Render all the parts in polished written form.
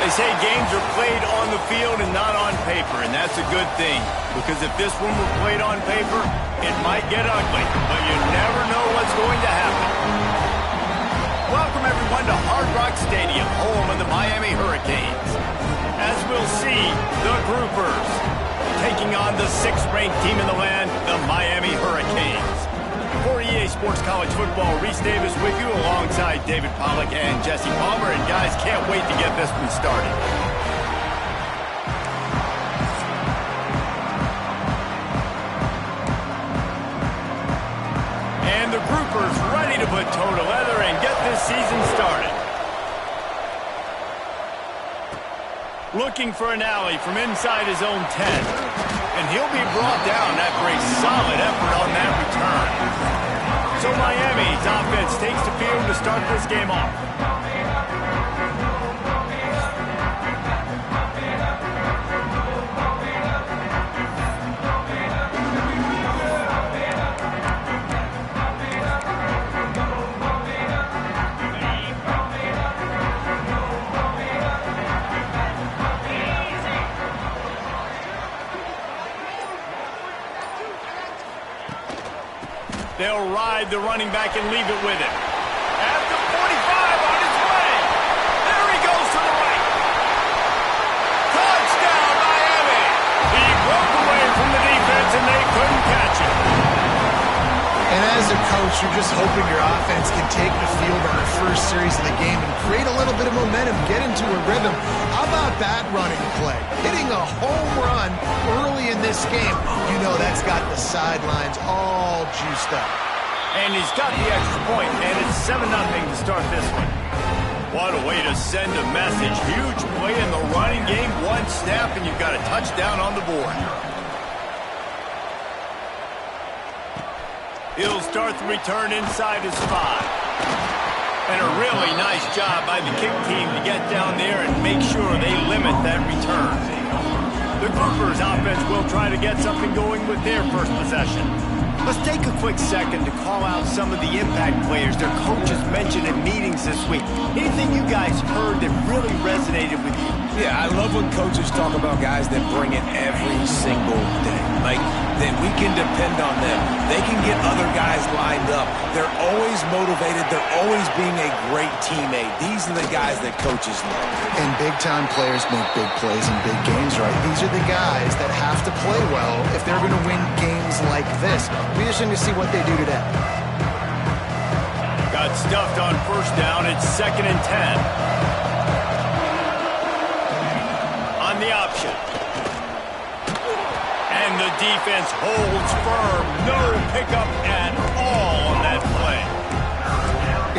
They say games are played on the field and not on paper, and that's a good thing. Because if this one were played on paper, it might get ugly, but you never know what's going to happen. Welcome, everyone, to Hard Rock Stadium, home of the Miami Hurricanes. As we'll see, the Groupers taking on the 6th-ranked team in the land, the Miami Hurricanes. For EA Sports College Football, Reese Davis with you alongside David Pollack and Jesse Palmer. And guys, can't wait to get this one started. And the Groupers ready to put toe to leather and get this season started. Looking for an alley from inside his own 10. And he'll be brought down after a solid effort on that return. So Miami's offense takes the field to start this game off. They'll ride the running back and leave it with him. At the 45 on his way. There he goes to the right. Touchdown, Miami. He broke away from the defense and they couldn't catch him. And as a coach, you're just hoping your offense can take the field on the first series of the game and create a little bit of momentum, get into a rhythm. How about that running play? Hitting a home run early in this game. You know that's got the sidelines all juiced up. And he's got the extra point, and it's 7-0 to start this one. What a way to send a message. Huge play in the running game. One snap, and you've got a touchdown on the board. He'll start the return inside his 5. And a really nice job by the kick team to get down there and make sure they limit that return. The Groupers offense will try to get something going with their first possession. Let's take a quick second to call out some of the impact players their coaches mentioned in meetings this week. Anything you guys heard that really resonated with you? Yeah, I love when coaches talk about guys that bring it every single day. Like, that we can depend on them. They can get other guys lined up. They're always motivated. They're always being a great teammate. These are the guys that coaches love. And big-time players make big plays in big games, right? These are the guys that have to play well if they're going to win games like this. We're just going to see what they do today. Got stuffed on first down. It's 2nd and 10. On the option. And the defense holds firm. No pickup at all on that play.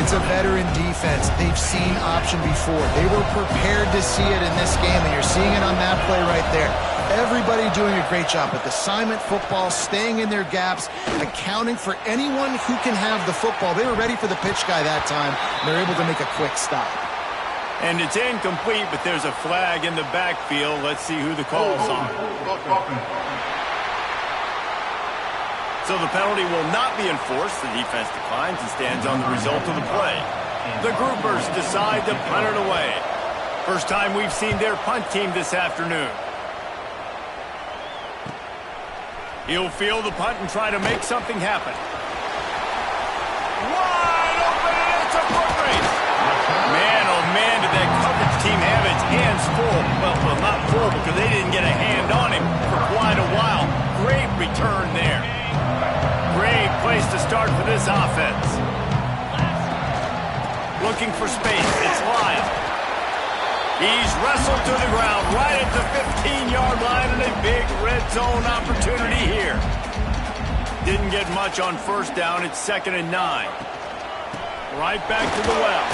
It's a veteran defense. They've seen option before. They were prepared to see it in this game, and you're seeing it on that play right there. Everybody doing a great job with assignment football, staying in their gaps, accounting for anyone who can have the football. They were ready for the pitch guy that time, and they're able to make a quick stop. And it's incomplete, but there's a flag in the backfield. Let's see who the call's on. So the penalty will not be enforced. The defense declines and stands on the result of the play. The Groupers decide to punt it away. First time we've seen their punt team this afternoon. He'll field the punt and try to make something happen. Wide open, and it's a foot race. Man, oh man, did that coverage team have its hands full. Well, not full because they didn't get a hand on him for quite a while. Great return there. Great place to start for this offense. Looking for space. It's Lyle. He's wrestled to the ground right at the 15-yard line and a big red zone opportunity here. Didn't get much on first down. It's 2nd and 9. Right back to the well.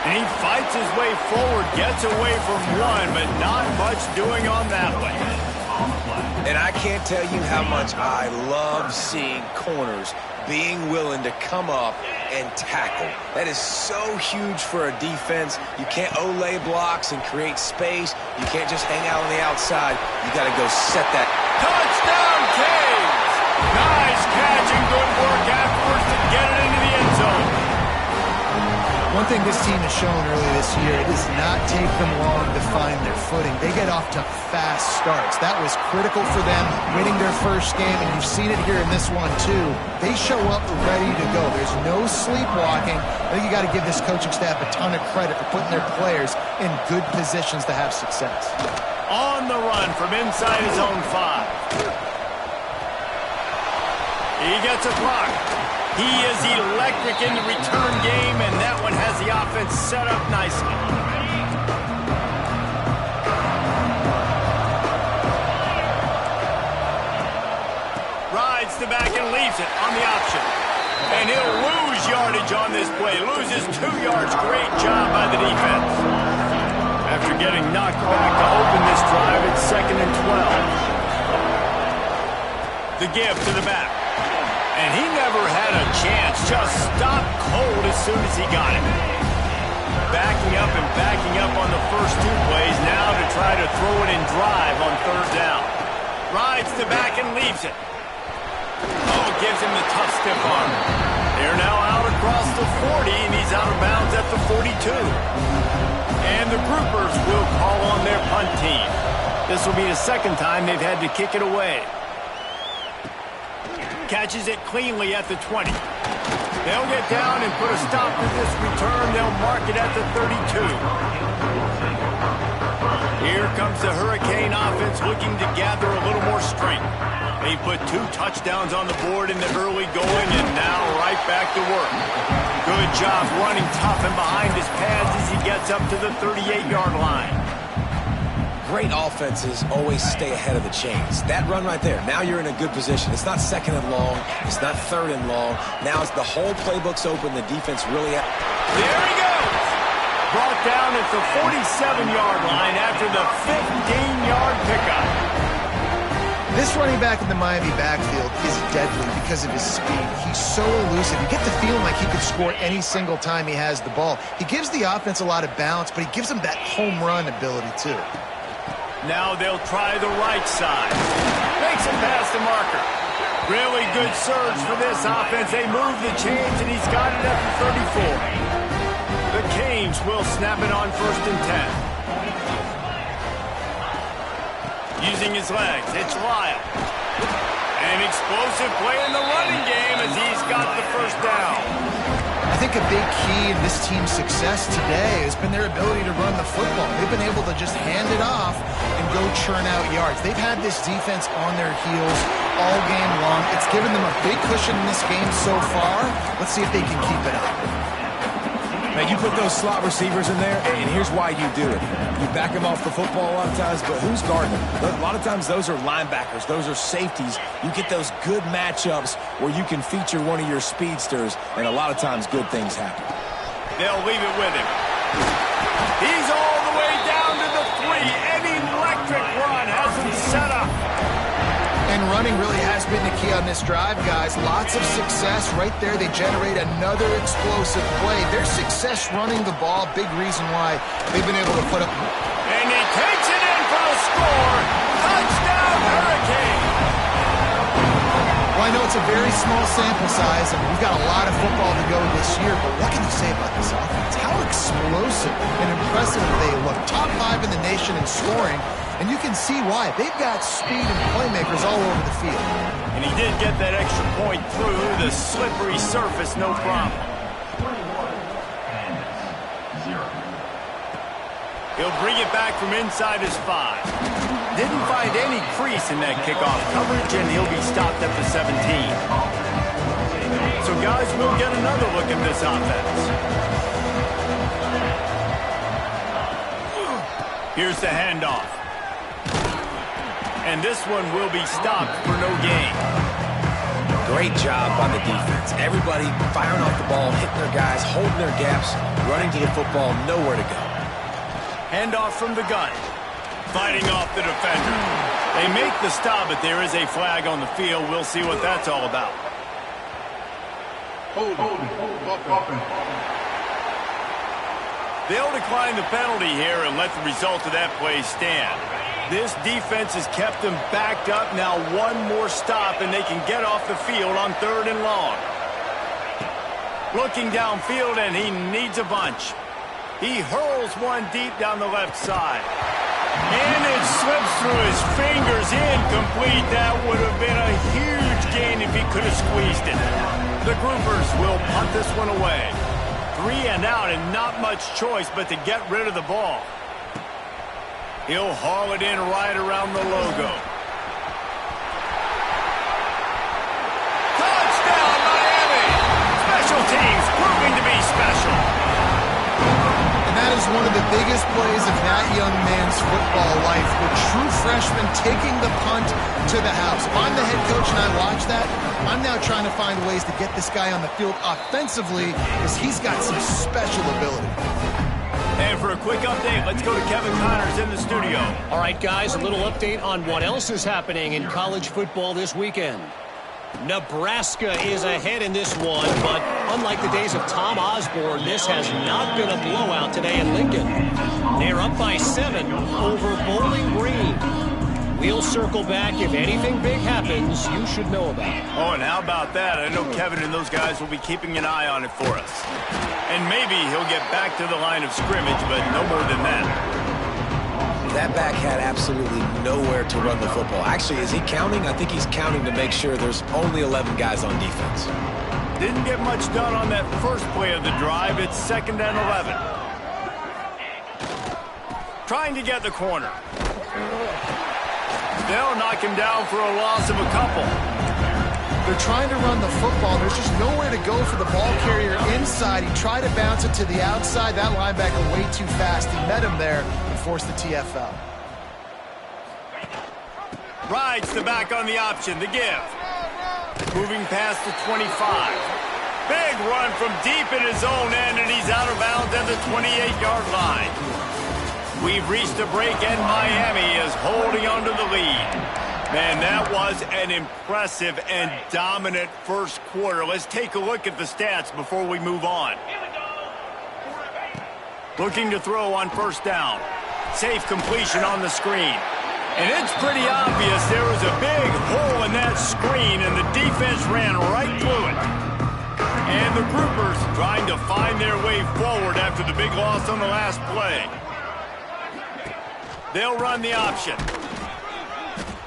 And he fights his way forward, gets away from one, but not much doing on that one. And I can't tell you how much I love seeing corners being willing to come up and tackle. That is so huge for a defense. You can't olay blocks and create space. You can't just hang out on the outside. You got to go set that. Touchdown, Canes! Nice catch and good work afterwards to get it into the end zone. One thing this team has shown early this year, it does not take them long to find their footing. They get off to fast starts. That was critical for them winning their first game, and you've seen it here in this one too. They show up ready to go. There's no sleepwalking. I think you got to give this coaching staff a ton of credit for putting their players in good positions to have success. On the run from inside his own 5. He gets a block. He is electric in the return game, and that one has the offense set up nicely. Rides the back and leaves it on the option. And he'll lose yardage on this play. Loses 2 yards. Great job by the defense. After getting knocked back to open this drive, it's 2nd and 12. The give to the back. And he never had a chance. Just stopped cold as soon as he got it. Backing up and backing up on the first 2 plays now to try to throw it in drive on 3rd down. Rides the back and leaves it. Oh, gives him the tough stiff arm. They're now out across the 40, and he's out of bounds at the 42. And the groupers will call on their punt team. This will be the 2nd time they've had to kick it away. Catches it cleanly at the 20. They'll get down and put a stop to this return. They'll mark it at the 32. Here comes the Hurricane offense looking to gather a little more strength. They put 2 touchdowns on the board in the early going, and now right back to work. Good job running tough and behind his pads as he gets up to the 38-yard line. Great offenses always stay ahead of the chains. That run right there, now you're in a good position. It's not 2nd and long. It's not 3rd and long. Now it's the whole playbook's open. The defense really... There he goes! Brought down at the 47-yard line after the 15-yard pickup. This running back in the Miami backfield is deadly because of his speed. He's so elusive. You get the feeling like he could score any single time he has the ball. He gives the offense a lot of balance, but he gives them that home run ability too. Now they'll try the right side. Makes it past the marker. Really good surge for this offense. They move the chains, and he's got it at the 34. The Canes will snap it on 1st and 10. Using his legs, it's Lyle. An explosive play in the running game as he's got the 1st down. I think a big key in this team's success today has been their ability to run the football. They've been able to just hand it off and go churn out yards. They've had this defense on their heels all game long. It's given them a big cushion in this game so far. Let's see if they can keep it up. Now, you put those slot receivers in there, and here's why you do it. You back them off the football a lot of times, but who's guarding them? A lot of times those are linebackers. Those are safeties. You get those good matchups where you can feature one of your speedsters, and a lot of times good things happen. They'll leave it with him. He's all the way down to the 3. An electric run has him set up. And running really has been the key on this drive, guys. Lots of success right there. They generate another explosive play. Their success running the ball, big reason why they've been able to put up. And he takes it in for the score. Touchdown, Hurricane. Well, I know it's a very small sample size, and we've got a lot of football to go this year, but what can you say about this offense? How explosive and impressive they look. Top 5 in the nation in scoring. And you can see why. They've got speed and playmakers all over the field. And he did get that extra point through the slippery surface, no problem. He'll bring it back from inside his 5. Didn't find any crease in that kickoff coverage, and he'll be stopped at the 17. So, guys, we'll get another look at this offense. Here's the handoff. And this one will be stopped for no gain. Great job by the defense. Everybody firing off the ball, hitting their guys, holding their gaps, running to the football, nowhere to go. Handoff from the gun. Fighting off the defender. They make the stop, but there is a flag on the field. We'll see what that's all about. They'll decline the penalty here and let the result of that play stand. This defense has kept them backed up. Now one more stop, and they can get off the field on 3rd and long. Looking downfield, and he needs a bunch. He hurls one deep down the left side. And it slips through his fingers, incomplete. That would have been a huge gain if he could have squeezed it. The Groupers will punt this one away. 3 and out, and not much choice but to get rid of the ball. He'll haul it in right around the logo. Touchdown, Miami! Special teams proving to be special. And that is one of the biggest plays of that young man's football life. The true freshman taking the punt to the house. If I'm the head coach and I watch that, I'm now trying to find ways to get this guy on the field offensively because he's got some special ability. And for a quick update, let's go to Kevin Connors in the studio. All right, guys, a little update on what else is happening in college football this weekend. Nebraska is ahead in this one, but unlike the days of Tom Osborne, this has not been a blowout today in Lincoln. They're up by 7 over Bowling Green. We'll circle back. If anything big happens, you should know about it. Oh, and how about that? I know Kevin and those guys will be keeping an eye on it for us. And maybe he'll get back to the line of scrimmage, but no more than that. That back had absolutely nowhere to run the football. Actually, is he counting? I think he's counting to make sure there's only 11 guys on defense. Didn't get much done on that first play of the drive. It's 2nd and 11. Trying to get the corner. They'll knock him down for a loss of a couple. They're trying to run the football. There's just nowhere to go for the ball carrier inside. He tried to bounce it to the outside. That linebacker way too fast. He met him there and forced the TFL. Rides the back on the option. The give. Moving past the 25. Big run from deep in his own end, and he's out of bounds at the 28-yard line. We've reached a break, and Miami is holding on to the lead. Man, that was an impressive and dominant first quarter. Let's take a look at the stats before we move on. Looking to throw on first down. Safe completion on the screen. And it's pretty obvious there was a big hole in that screen, and the defense ran right through it. And the Groupers trying to find their way forward after the big loss on the last play. They'll run the option.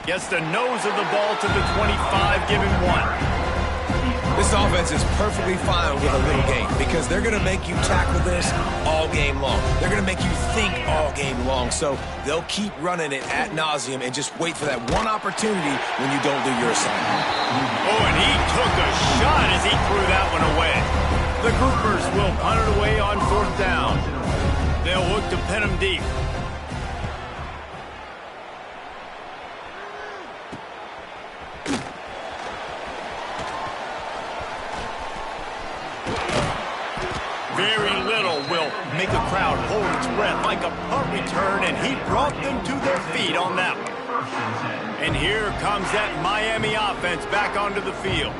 Gets the nose of the ball to the 25, giving 1. This offense is perfectly fine with a little game because they're going to make you tackle this all game long. They're going to make you think all game long. So they'll keep running it ad nauseum and just wait for that one opportunity when you don't do your assignment. Oh, and he took a shot as he threw that one away. The Groupers will punt it away on 4th down. They'll look to pin him deep. Very little will make a crowd hold its breath like a punt return, and he brought them to their feet on that one. And here comes that Miami offense back onto the field.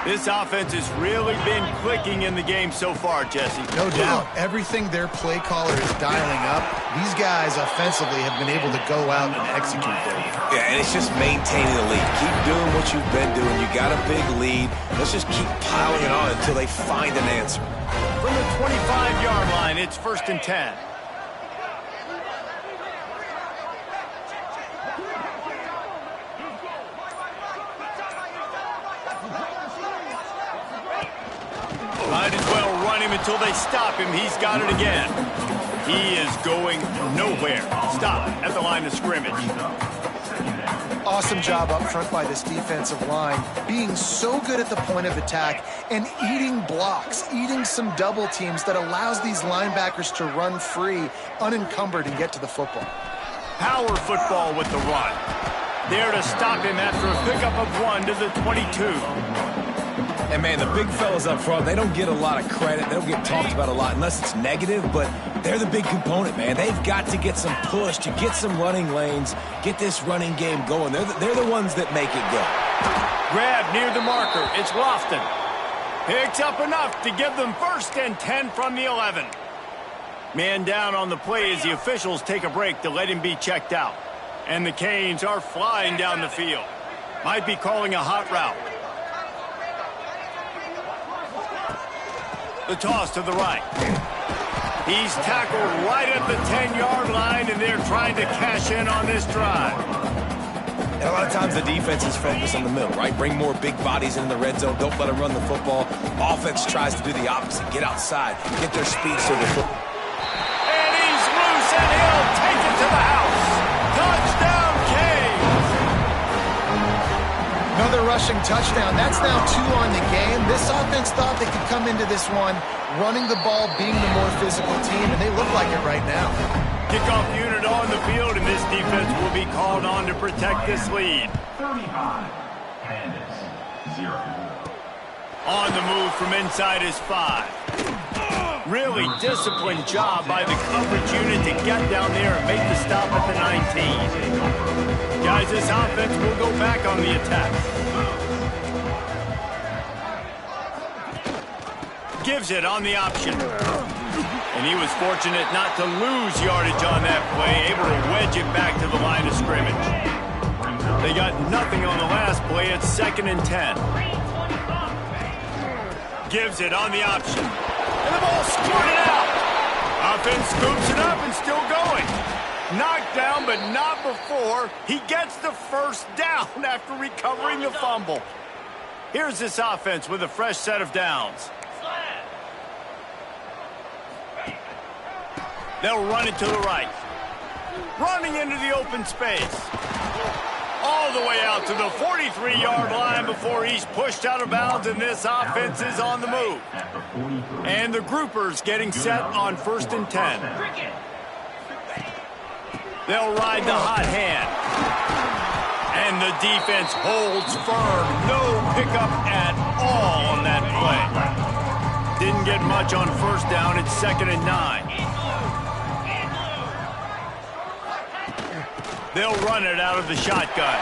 This offense has really been clicking in the game so far, Jesse. No doubt. Everything their play caller is dialing up, these guys offensively have been able to go out and execute there. Yeah, and it's just maintaining the lead. Keep doing what you've been doing. You got a big lead. Let's just keep piling it on until they find an answer. From the 25-yard line, it's 1st and 10. Might as well run him until they stop him. He's got it again. He is going nowhere. Stop at the line of scrimmage. Awesome job up front by this defensive line, being so good at the point of attack and eating blocks, eating some double teams that allows these linebackers to run free, unencumbered, and get to the football. Power football with the run. There to stop him after a pickup of 1 to the 22. And, man, the big fellas up front, they don't get a lot of credit. They don't get talked about a lot unless it's negative, but they're the big component, man. They've got to get some push, to get some running lanes, get this running game going. They're the ones that make it go. Grab near the marker. It's Lofton. Picks up enough to give them 1st and 10 from the 11. Man down on the play as the officials take a break to let him be checked out. And the Canes are flying down the field. Might be calling a hot route. The toss to the right. He's tackled right at the 10-yard line, and they're trying to cash in on this drive. And a lot of times the defense is focused on the middle, right? Bring more big bodies in the red zone. Don't let them run the football. Offense tries to do the opposite. Get outside. Get their speed so the football. And he's loose, and he'll take it to the house. Touchdown, Canes. Another rushing touchdown. That's now 2 on the game. This offense thought they could come into this one running the ball, being the more physical team, and they look like it right now. Kickoff unit on the field, and this defense will be called on to protect this lead. 35, Pandas, 0. On the move from inside is 5. Really disciplined job by the coverage unit to get down there and make the stop at the 19. Guys, this offense will go back on the attack. Gives it on the option. And he was fortunate not to lose yardage on that play, able to wedge it back to the line of scrimmage. They got nothing on the last play. It's 2nd and 10. Gives it on the option. And the ball squirted out. Offense scoops it up and still going. Knocked down, but not before he gets the first down after recovering the fumble. Here's this offense with a fresh set of downs. They'll run it to the right. Running into the open space. All the way out to the 43-yard line before he's pushed out of bounds, and this offense is on the move. And the groupers getting set on 1st and 10. They'll ride the hot hand. And the defense holds firm. No pickup at all on that play. Didn't get much on 1st down. It's 2nd and 9. They'll run it out of the shotgun.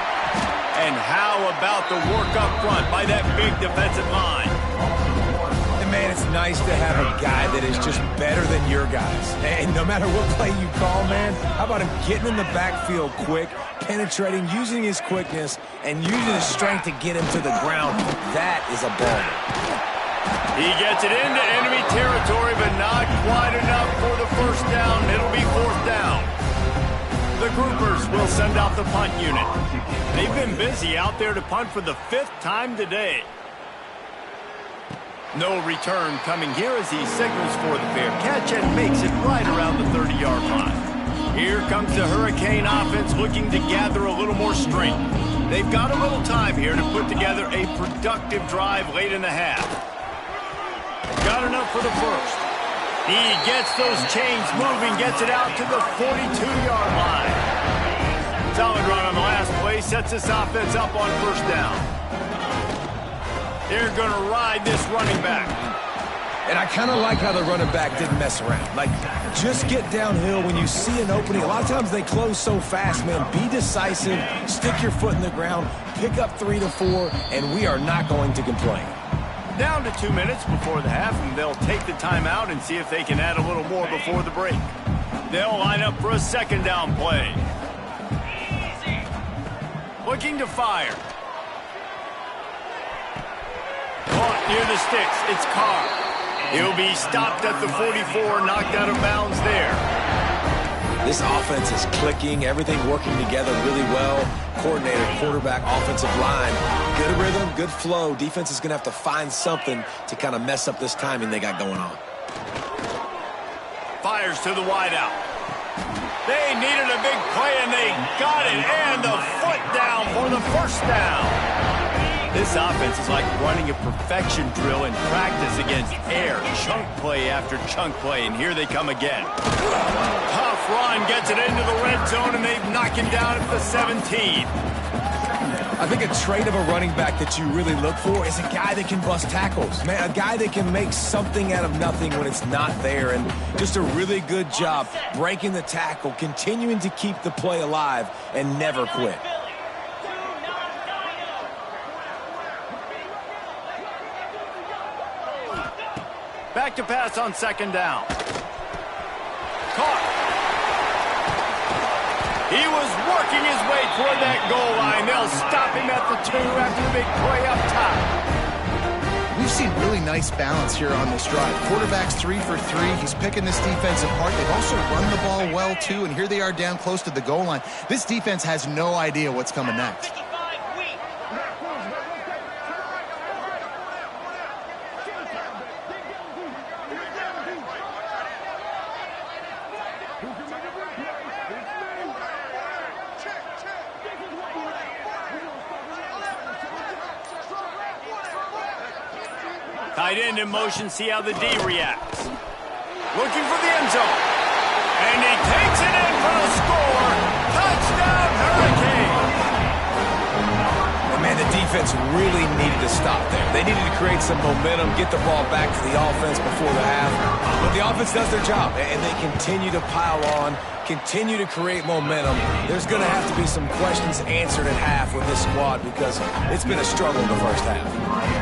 And how about the work up front by that big defensive line? And man, it's nice to have a guy that is just better than your guys. And no matter what play you call, man, how about him getting in the backfield quick, penetrating, using his quickness, and using his strength to get him to the ground? That is a baller. He gets it into enemy territory, but not quite enough for the 1st down. It'll be 4th down. The groupers will send out the punt unit. They've been busy out there to punt for the 5th time today. No return coming here as he signals for the fair catch and makes it right around the 30-yard line. Here comes the Hurricane offense looking to gather a little more strength. They've got a little time here to put together a productive drive late in the half. Got enough for the 1st. He gets those chains moving, gets it out to the 42-yard line. Solid run on the last play, sets this offense up on 1st down. They're going to ride this running back. And I kind of like how the running back didn't mess around. Like, just get downhill when you see an opening. A lot of times they close so fast, man. Be decisive, stick your foot in the ground, pick up 3 to 4, and we are not going to complain. Down to 2 minutes before the half, and they'll take the timeout and see if they can add a little more before the break. They'll line up for a 2nd down play. Looking to fire. Caught near the sticks. It's Carr. He'll be stopped at the 44, knocked out of bounds there. This offense is clicking, everything working together really well. Coordinator, quarterback, offensive line. Good rhythm, good flow. Defense is going to have to find something to kind of mess up this timing they got going on. Fires to the wideout. They needed a big play, and they got it. And the foot down for the 1st down. This offense is like running a perfection drill in practice against air. Chunk play after chunk play, and here they come again. Tough run, gets it into the red zone, and they knock him down at the 17. I think a trait of a running back that you really look for is a guy that can bust tackles. Man, a guy that can make something out of nothing when it's not there. And just a really good job breaking the tackle, continuing to keep the play alive, and never quit. Back to pass on 2nd down. Caught. He was working his way toward that goal line. They'll stop him at the 2 after the big play up top. We've seen really nice balance here on this drive. Quarterback's 3 for 3. He's picking this defense apart. They've also run the ball well, too, and here they are down close to the goal line. This defense has no idea what's coming next. Tight end in motion, see how the D reacts. Looking for the end zone. And he takes it in for the score. Touchdown, Hurricane! And man, the defense really needed to stop there. They needed to create some momentum, get the ball back to the offense before the half. But the offense does their job, and they continue to pile on, continue to create momentum. There's going to have to be some questions answered at half with this squad because it's been a struggle in the first half.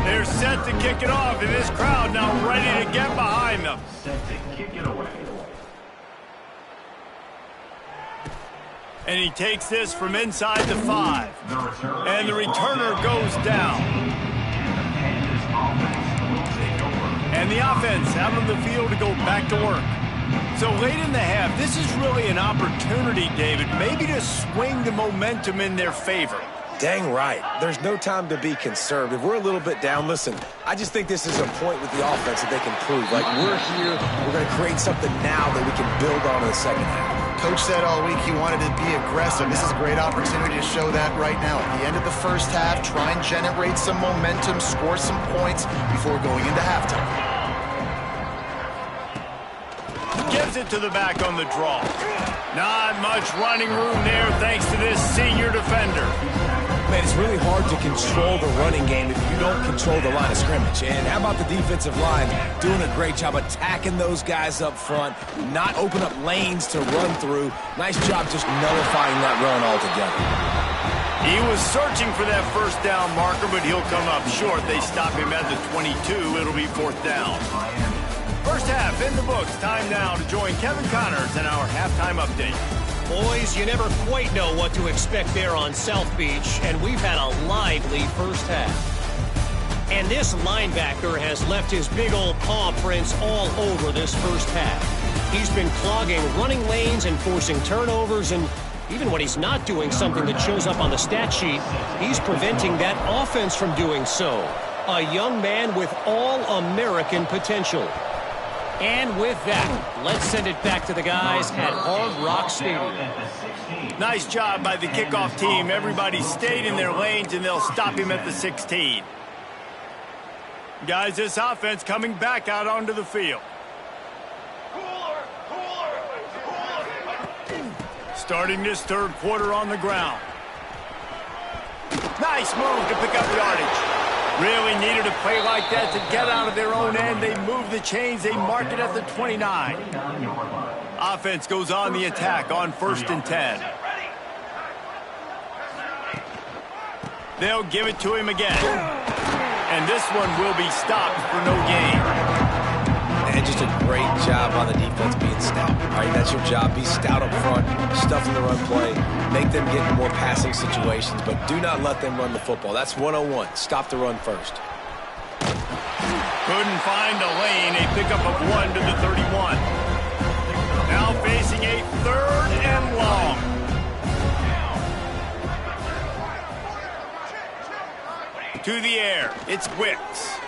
They're set to kick it off, and this crowd now ready to get behind them. Set to kick it away. And he takes this from inside the 5. And the returner goes down. And the offense out on the field to go back to work. So late in the half, this is really an opportunity, David, maybe to swing the momentum in their favor. Dang right. There's no time to be conservative. We're a little bit down. Listen, I just think this is a point with the offense that they can prove. Like, we're here, we're going to create something now that we can build on in the second half. Coach said all week he wanted to be aggressive. This is a great opportunity to show that right now. At the end of the first half, try and generate some momentum, score some points before going into halftime. Gives it to the back on the draw. Not much running room there thanks to this senior defender. Man, it's really hard to control the running game if you don't control the line of scrimmage. And how about the defensive line doing a great job attacking those guys up front, not open up lanes to run through. Nice job just nullifying that run altogether. He was searching for that first down marker, but he'll come up short. They stop him at the 22. It'll be 4th down. First half in the books. Time now to join Kevin Connors in our halftime update. Boys, you never quite know what to expect there on South Beach, and we've had a lively first half. And this linebacker has left his big old paw prints all over this first half. He's been clogging running lanes and forcing turnovers, and even when he's not doing something that shows up on the stat sheet, he's preventing that offense from doing so. A young man with all-American potential. And with that, let's send it back to the guys at Hard Rock Stadium. Nice job by the kickoff team. Everybody stayed in their lanes, and they'll stop him at the 16. Guys, this offense coming back out onto the field. Starting this third quarter on the ground. Nice move to pick up yardage. Really needed a play like that to get out of their own end. They move the chains. They mark it at the 29. Offense goes on the attack on 1st and 10. They'll give it to him again. And this one will be stopped for no gain. And just a great job on the defense being stout. All right, that's your job. Be stout up front, stuff in the run play, make them get into more passing situations, but do not let them run the football. That's 101. Stop the run first. Couldn't find a lane. A pickup of 1 to the 31. Now facing a 3rd and long. To the air. It's Wicks.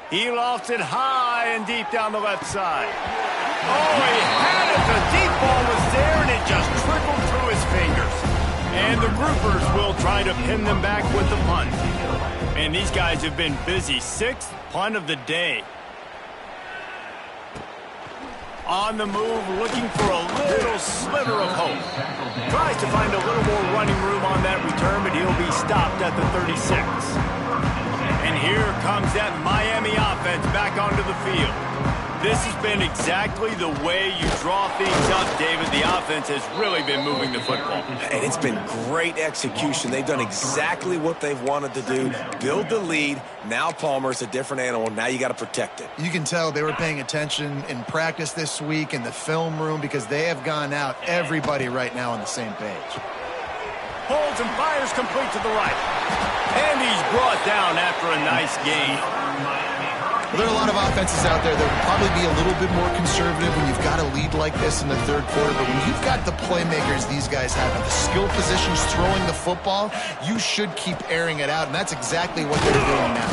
He lofts it high and deep down the left side. Oh, he had it. The deep ball was there, and it just trickled through his fingers. And the groupers will try to pin them back with the punt. And these guys have been busy. 6th punt of the day. On the move, looking for a little sliver of hope. Tries to find a little more running room on that return, but he'll be stopped at the 36. And here comes that Miami offense back onto the field. This has been exactly the way you draw things up, David. The offense has really been moving the football. And it's been great execution. They've done exactly what they've wanted to do. Build the lead. Now Palmer's a different animal. Now you got to protect it. You can tell they were paying attention in practice this week in the film room because they have gone out, everybody right now on the same page. Holds and fires complete to the right. And he's brought down after a nice gain. There are a lot of offenses out there that will probably be a little bit more conservative when you've got a lead like this in the 3rd quarter. But when you've got the playmakers these guys have at the skill positions throwing the football, you should keep airing it out. And that's exactly what they're doing now.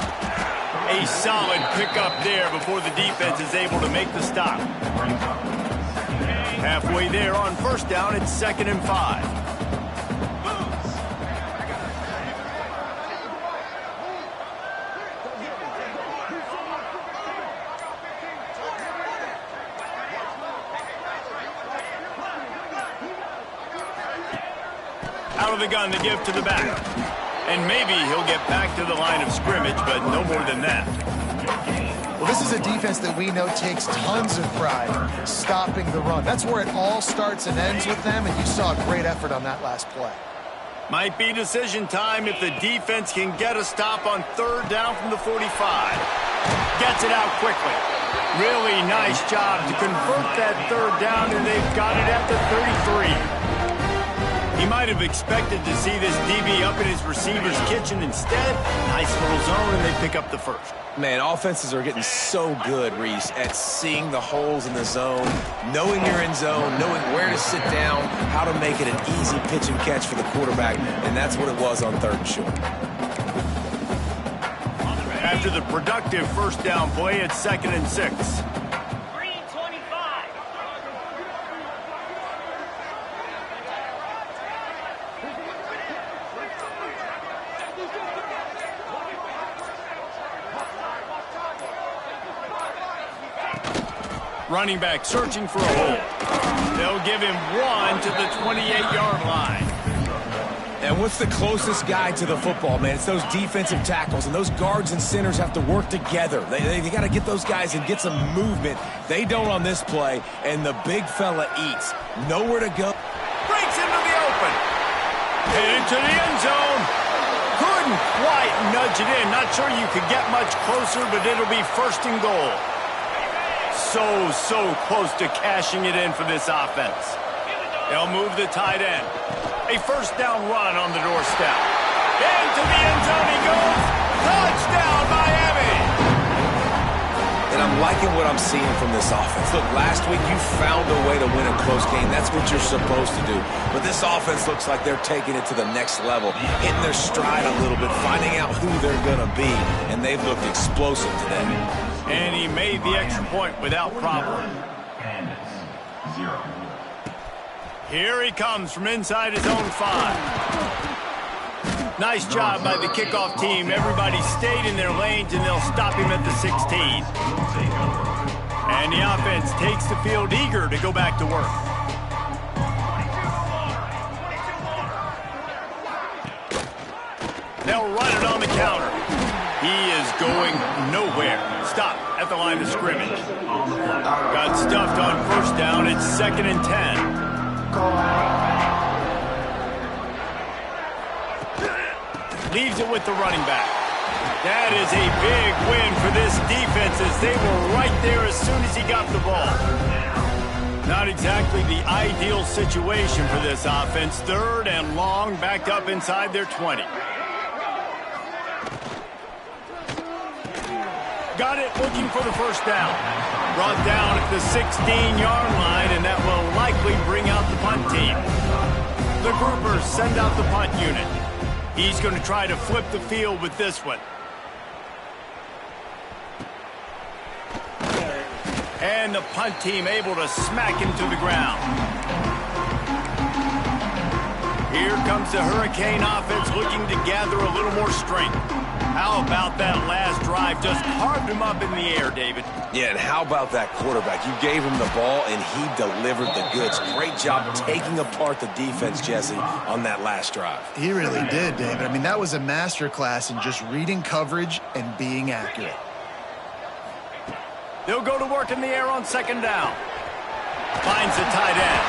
A solid pickup there before the defense is able to make the stop. Halfway there on 1st down, it's 2nd and 5. Out of the gun to give to the back. And maybe he'll get back to the line of scrimmage, but no more than that. Well, this is a defense that we know takes tons of pride stopping the run. That's where it all starts and ends with them, and you saw a great effort on that last play. Might be decision time if the defense can get a stop on 3rd down from the 45. Gets it out quickly. Really nice job to convert that 3rd down, and they've got it at the 33. He might have expected to see this DB up in his receiver's kitchen. Instead, nice little zone, and they pick up the 1st. Man, offenses are getting so good, Reese, at seeing the holes in the zone, knowing you're in zone, knowing where to sit down, how to make it an easy pitch and catch for the quarterback, and that's what it was on 3rd and short. After the productive 1st down play, it's 2nd and 6. Running back searching for a hole. They'll give him 1 to the 28-yard line. And what's the closest guy to the football, man? It's those defensive tackles, and those guards and centers have to work together. They got to get those guys and get some movement. They don't on this play, and the big fella eats. Nowhere to go. Breaks into the open. And into the end zone. Couldn't quite nudge it in. Not sure you could get much closer, but it'll be 1st and goal. So close to cashing it in for this offense. They'll move the tight end. A 1st down run on the doorstep. Into the end zone he goes. Touchdown, Miami! And I'm liking what I'm seeing from this offense. Look, last week you found a way to win a close game. That's what you're supposed to do. But this offense looks like they're taking it to the next level, hitting their stride a little bit, finding out who they're going to be. And they've looked explosive today. And he made the extra point without problem. Pandas, 0. Here he comes from inside his own 5. Nice job by the kickoff team. Everybody stayed in their lanes, and they'll stop him at the 16. And the offense takes the field eager to go back to work. They'll run it on the counter. He is going nowhere. Stop at the line of scrimmage. Got stuffed on first down. It's 2nd and 10. Leaves it with the running back. That is a big win for this defense as they were right there as soon as he got the ball. Not exactly the ideal situation for this offense. 3rd and long, backed up inside their 20. Got it, looking for the first down. Brought down at the 16-yard line, and that will likely bring out the punt team. The groupers send out the punt unit. He's going to try to flip the field with this one. And the punt team able to smack him to the ground. Here comes the Hurricane offense looking to gather a little more strength. How about that last drive? Just carved him up in the air, David. Yeah, and how about that quarterback? You gave him the ball, and he delivered the goods. Great job taking apart the defense, Jesse, on that last drive. He really did, David. I mean, that was a masterclass in just reading coverage and being accurate. They'll go to work in the air on 2nd down. Finds the tight end.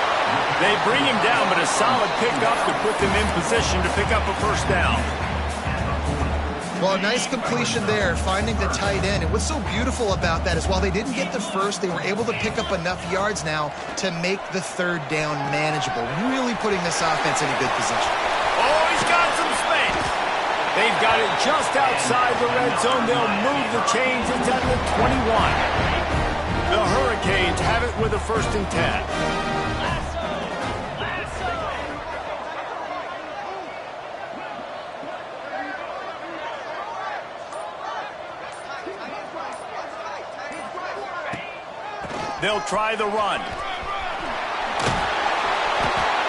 They bring him down, but a solid pickup to put them in position to pick up a first down. Well, a nice completion there, finding the tight end. And what's so beautiful about that is while they didn't get the first, they were able to pick up enough yards now to make the 3rd down manageable. Really putting this offense in a good position. Oh, he's got some space. They've got it just outside the red zone. They'll move the chains. It's at the 21. The Hurricanes have it with a 1st and 10. They'll try the run.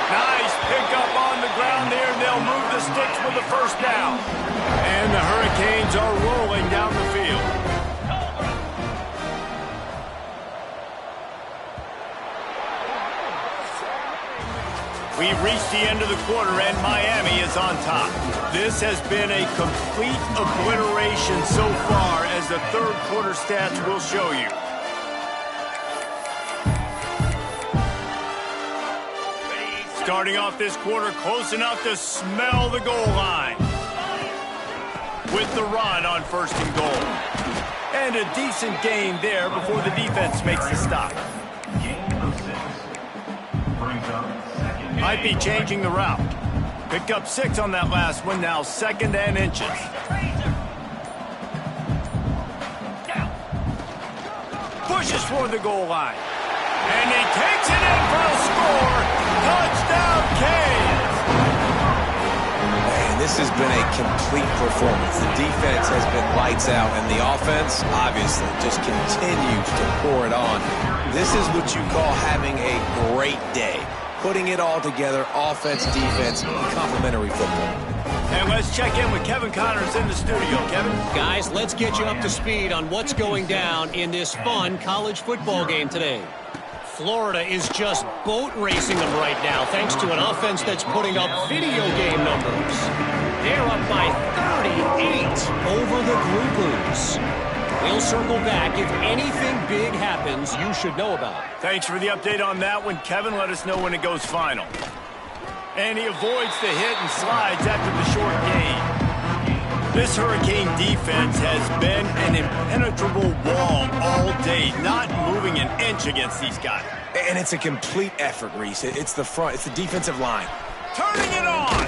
Nice pickup on the ground there. They'll move the sticks with the first down. And the Hurricanes are rolling down the field. We've reached the end of the quarter, and Miami is on top. This has been a complete obliteration so far, as the 3rd quarter stats will show you. Starting off this quarter close enough to smell the goal line. With the run on 1st and goal. And a decent gain there before the defense makes the stop. Might be changing the route. Picked up 6 on that last one, now 2nd and inches. Pushes for the goal line. And he takes it in for a score. Touchdown, Canes! Man, this has been a complete performance. The defense has been lights out, and the offense, obviously, just continues to pour it on. This is what you call having a great day. Putting it all together, offense, defense, complementary football. And let's check in with Kevin Connors in the studio. Kevin? Guys, let's get you up to speed on what's going down in this fun college football game today. Florida is just boat racing them right now, thanks to an offense that's putting up video game numbers. They're up by 38 over the Groupers. We'll circle back. If anything big happens, you should know about it. Thanks for the update on that one, Kevin. Let us know when it goes final. And he avoids the hit and slides after the short gain. This Hurricane defense has been an impenetrable wall all day, not moving an inch against these guys. And it's a complete effort, Reese. It's the front. It's the defensive line. Turning it on.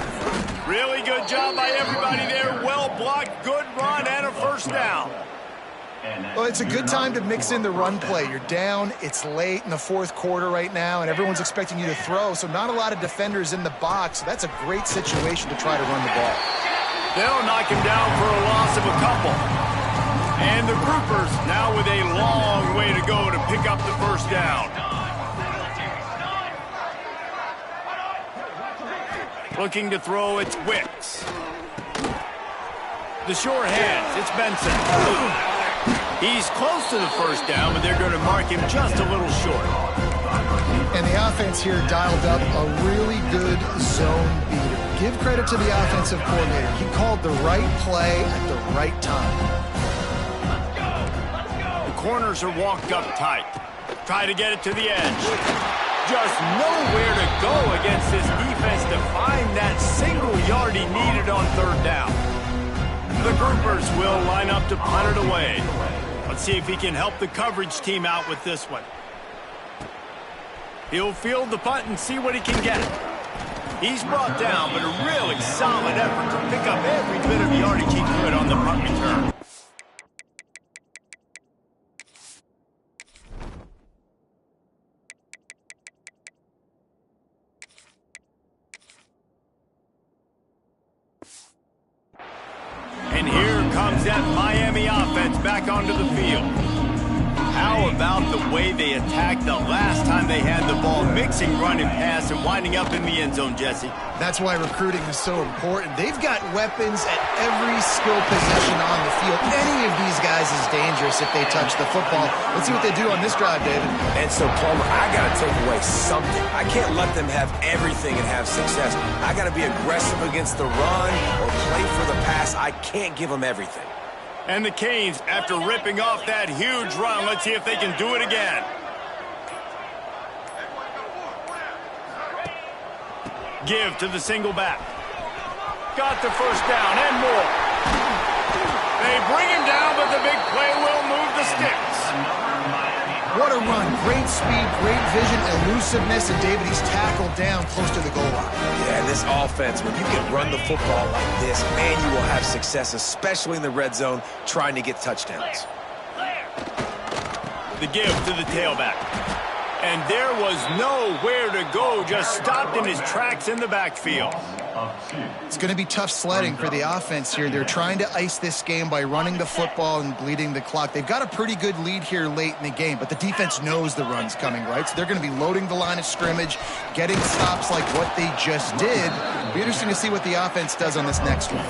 Really good job by everybody there. Well blocked, good run, and a first down. Well, it's a good time to mix in the run play. You're down, it's late in the 4th quarter right now, and everyone's expecting you to throw, so not a lot of defenders in the box. So that's a great situation to try to run the ball. They'll knock him down for a loss of a couple. And the Groupers now with a long way to go to pick up the first down. Looking to throw, it's Wicks. The sure hands, it's Benson. He's close to the first down, but they're going to mark him just a little short. And the offense here dialed up a really good zone beater. give credit to the offensive coordinator. He called the right play at the right time. The corners are walked up tight. Try to get it to the edge. Just nowhere to go against this defense to find that single yard he needed on third down. The groupers will line up to punt it away. Let's see if he can help the coverage team out with this one. He'll field the punt and see what he can get. He's brought down, but a really solid effort to pick up every bit of yardage he could on the punt return. And here comes that Miami offense back onto the field. How about the way they attacked the last time they had the ball, mixing run and pass and winding up in the end zone, Jesse? That's why recruiting is so important. They've got weapons at every skill position on the field. Any of these guys is dangerous if they touch the football. Let's see what they do on this drive, David. And so, Palmer, I got to take away something. I can't let them have everything and have success. I got to be aggressive against the run or play for the pass. I can't give them everything. And the Canes, after ripping off that huge run, let's see if they can do it again. Give to the single back. Got the first down and more. They bring him down, but the big play will move the sticks. What a run. Great speed, great vision, elusiveness, and David, he's tackled down close to the goal line. Yeah, this offense, when you can run the football like this, man, you will have success, especially in the red zone, trying to get touchdowns. The give to the tailback. And there was nowhere to go, just stopped in his tracks in the backfield. It's going to be tough sledding for the offense here. They're trying to ice this game by running the football and bleeding the clock. They've got a pretty good lead here late in the game, but the defense knows the run's coming, right? So they're going to be loading the line of scrimmage, getting stops like what they just did. It'll be interesting to see what the offense does on this next one.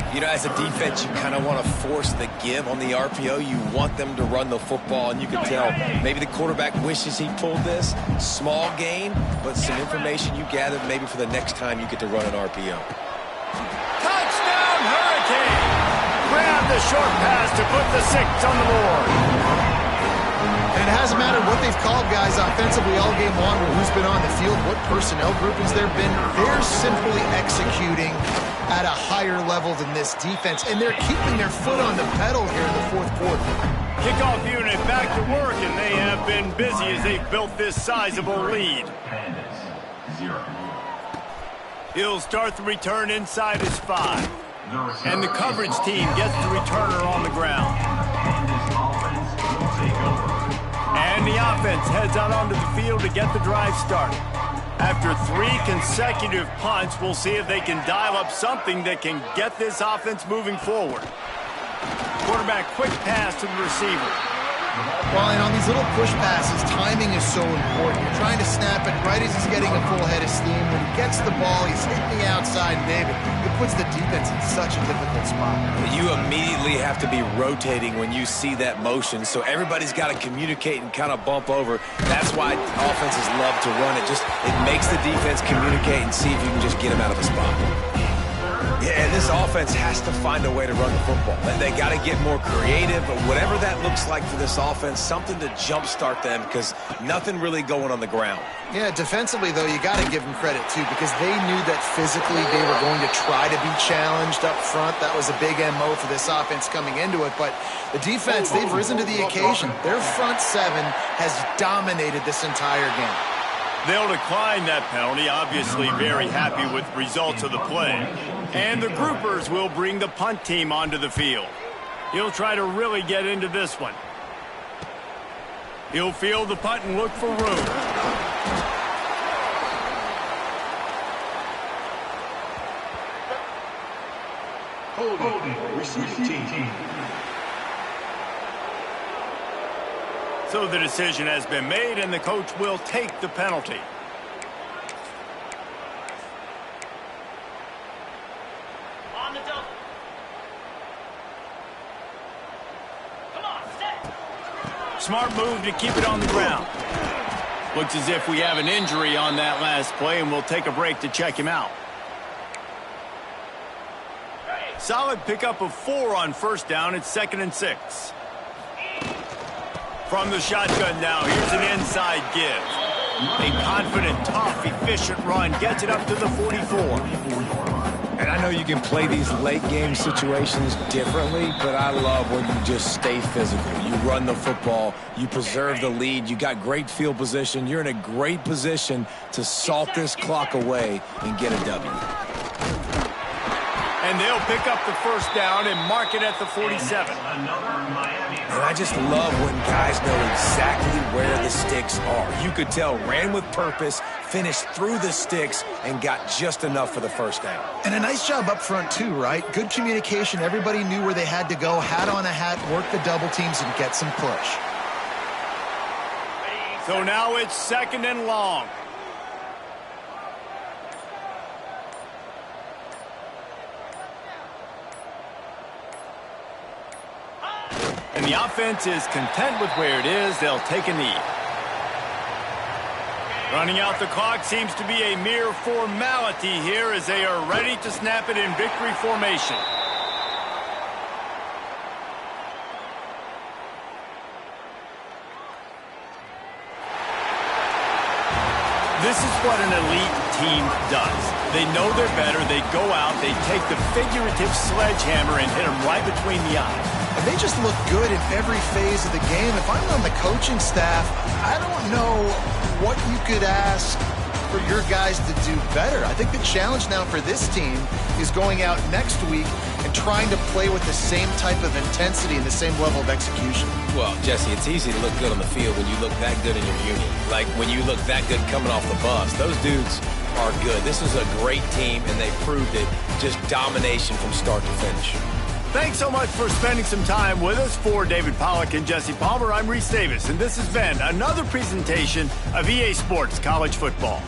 You know, as a defense, you kind of want to force the give on the RPO. You want them to run the football, and you can tell maybe the quarterback wishes he pulled this. Small gain, but some information you gathered maybe for the next time you get to run an RPO. Touchdown, Hurricane! Grab the short pass to put the 6 on the board. And it hasn't mattered what they've called guys offensively all game long or who's been on the field, what personnel groupings there been. They're simply executing at a higher level than this defense, and they're keeping their foot on the pedal here in the fourth quarter. Kickoff unit back to work, and they have been busy as they've built this sizable lead. He'll start the return inside his 5. And the coverage team gets the returner on the ground. And the offense heads out onto the field to get the drive started. After 3 consecutive punts, we'll see if they can dial up something that can get this offense moving forward. Quarterback quick pass to the receiver. Well, and on these little push passes, timing is so important. You're trying to snap it right as he's getting a full head of steam. When he gets the ball, he's hitting the outside, David. It puts the defense in such a difficult spot. You immediately have to be rotating when you see that motion, so everybody's got to communicate and kind of bump over. That's why offenses love to run it. It makes the defense communicate and see if you can just get them out of a spot. Yeah, and this offense has to find a way to run the football. They got to get more creative, but whatever that looks like for this offense, something to jumpstart them because nothing really going on the ground. Yeah, defensively, though, you got to give them credit, too, because they knew that physically they were going to try to be challenged up front. That was a big MO for this offense coming into it, but the defense, they've risen to the occasion. Their front 7 has dominated this entire game. They'll decline that penalty, obviously very happy with the results of the play. And the groupers will bring the punt team onto the field. He'll try to really get into this one. He'll field the punt and look for room. Holding, receiving team. So the decision has been made, and the coach will take the penalty. On the double. Come on, step. Smart move to keep it on the ground. Looks as if we have an injury on that last play, and we'll take a break to check him out. Solid pickup of 4 on first down. It's 2nd and 6. From the shotgun now, here's an inside give. A confident, tough, efficient run gets it up to the 44. And I know you can play these late game situations differently, but I love when you just stay physical. You run the football, you preserve the lead, you got great field position. You're in a great position to salt this clock away and get a W. And they'll pick up the first down and mark it at the 47. And I just love when guys know exactly where the sticks are. You could tell ran with purpose, finished through the sticks, and got just enough for the first down. And a nice job up front too, right? Good communication. Everybody knew where they had to go. Hat on a hat, work the double teams, and get some push. So now it's 2nd and long. And the offense is content with where it is. They'll take a knee. Running out the clock seems to be a mere formality here as they are ready to snap it in victory formation. This is what an elite team does. They know they're better. They go out. They take the figurative sledgehammer and hit them right between the eyes. And they just look good in every phase of the game. If I'm on the coaching staff, I don't know what you could ask for your guys to do better. I think the challenge now for this team is going out next week and trying to play with the same type of intensity and the same level of execution. Well, Jesse, it's easy to look good on the field when you look that good in your union. Like when you look that good coming off the bus. Those dudes are good. This is a great team, and they proved it. Just domination from start to finish. Thanks so much for spending some time with us. For David Pollack and Jesse Palmer, I'm Reese Davis, and this has been another presentation of EA Sports College Football.